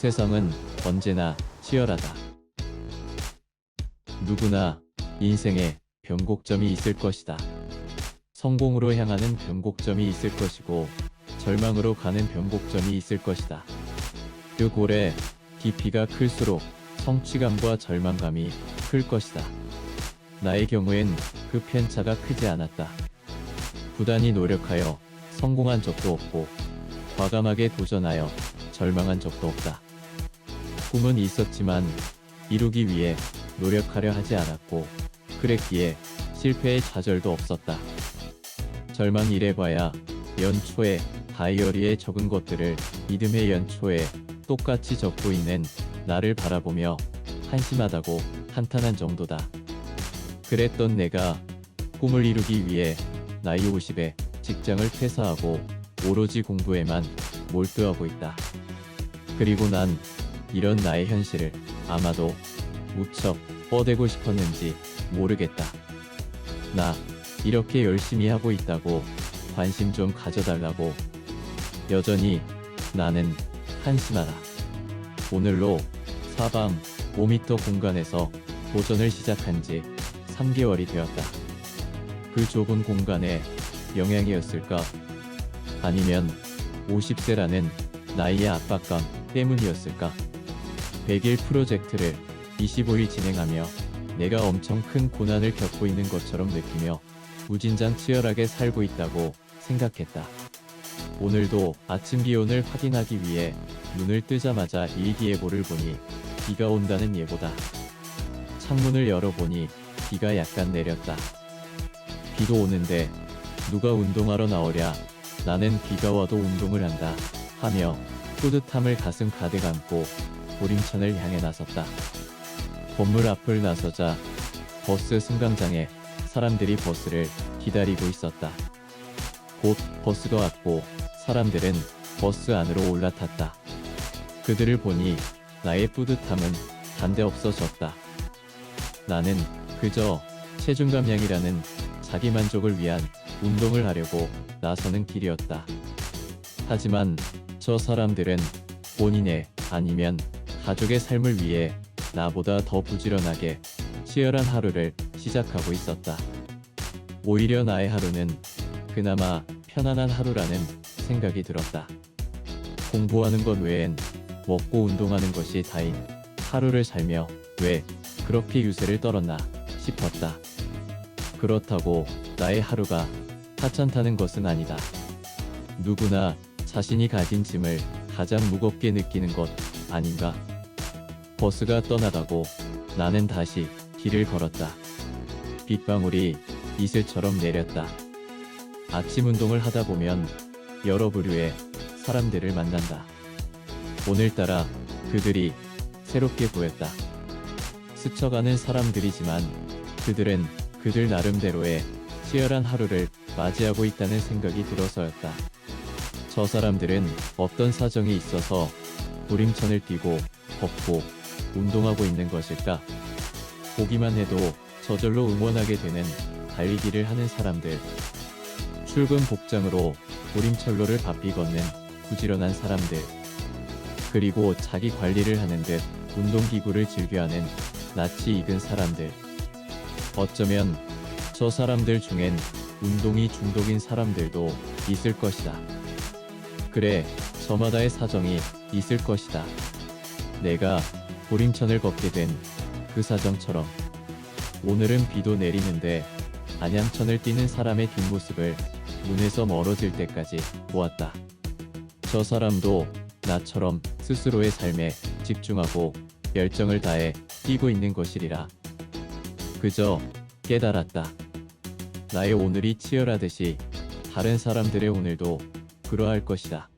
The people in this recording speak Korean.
세상은 언제나 치열하다. 누구나 인생에 변곡점이 있을 것이다. 성공으로 향하는 변곡점이 있을 것이고 절망으로 가는 변곡점이 있을 것이다. 그 골의 깊이가 클수록 성취감과 절망감이 클 것이다. 나의 경우엔 그 편차가 크지 않았다. 부단히 노력하여 성공한 적도 없고 과감하게 도전하여 절망한 적도 없다. 꿈은 있었지만 이루기 위해 노력하려 하지 않았고 그랬기에 실패의 좌절도 없었다. 절망이래봐야 연초에 다이어리에 적은 것들을 믿음의 연초에 똑같이 적고 있는 나를 바라보며 한심하다고 한탄한 정도다. 그랬던 내가 꿈을 이루기 위해 나이 50에 직장을 퇴사하고 오로지 공부에만 몰두하고 있다. 그리고 난 이런 나의 현실을 아마도 무척 뻗대고 싶었는지 모르겠다. 나 이렇게 열심히 하고 있다고 관심 좀 가져달라고. 여전히 나는 한심하다. 오늘로 사방 5m 공간에서 도전을 시작한 지 3개월이 되었다. 그 좁은 공간에 영향이었을까? 아니면 50세라는 나이의 압박감 때문이었을까? 100일 프로젝트를 25일 진행하며 내가 엄청 큰 고난을 겪고 있는 것처럼 느끼며 무진장 치열하게 살고 있다고 생각했다. 오늘도 아침 기온을 확인하기 위해 눈을 뜨자마자 일기예보를 보니 비가 온다는 예보다. 창문을 열어보니 비가 약간 내렸다. 비도 오는데 누가 운동하러 나오랴. 나는 비가 와도 운동을 한다 하며 뿌듯함을 가슴 가득 안고 보림천을 향해 나섰다. 건물 앞을 나서자 버스 승강장에 사람들이 버스를 기다리고 있었다. 곧 버스가 왔고 사람들은 버스 안으로 올라탔다. 그들을 보니 나의 뿌듯함은 단데 없어졌다. 나는 그저 체중 감량이라는 자기만족을 위한 운동을 하려고 나서는 길이었다. 하지만 저 사람들은 본인의 아니면 가족의 삶을 위해 나보다 더 부지런하게 치열한 하루를 시작하고 있었다. 오히려 나의 하루는 그나마 편안한 하루라는 생각이 들었다. 공부하는 것 외엔 먹고 운동하는 것이 다인 하루를 살며 왜 그렇게 유세를 떨었나 싶었다. 그렇다고 나의 하루가 하찮다는 것은 아니다. 누구나 자신이 가진 짐을 가장 무겁게 느끼는 것 아닌가? 버스가 떠나가고 나는 다시 길을 걸었다. 빗방울이 이슬처럼 내렸다. 아침 운동을 하다 보면 여러 부류의 사람들을 만난다. 오늘따라 그들이 새롭게 보였다. 스쳐가는 사람들이지만 그들은 그들 나름대로의 치열한 하루를 맞이하고 있다는 생각이 들어서였다. 저 사람들은 어떤 사정이 있어서 보림천을 뛰고 걷고 운동하고 있는 것일까? 보기만 해도 저절로 응원하게 되는 달리기를 하는 사람들. 출근 복장으로 보림철로를 바삐 걷는 부지런한 사람들. 그리고 자기 관리를 하는 듯 운동기구를 즐겨하는 낯이 익은 사람들. 어쩌면 저 사람들 중엔 운동이 중독인 사람들도 있을 것이다. 그래, 저마다의 사정이 있을 것이다. 내가 보림천을 걷게 된 그 사정처럼. 오늘은 비도 내리는데 안양천을 뛰는 사람의 뒷모습을 눈에서 멀어질 때까지 보았다. 저 사람도 나처럼 스스로의 삶에 집중하고 열정을 다해 뛰고 있는 것이리라. 그저 깨달았다. 나의 오늘이 치열하듯이 다른 사람들의 오늘도 그러할 것이다.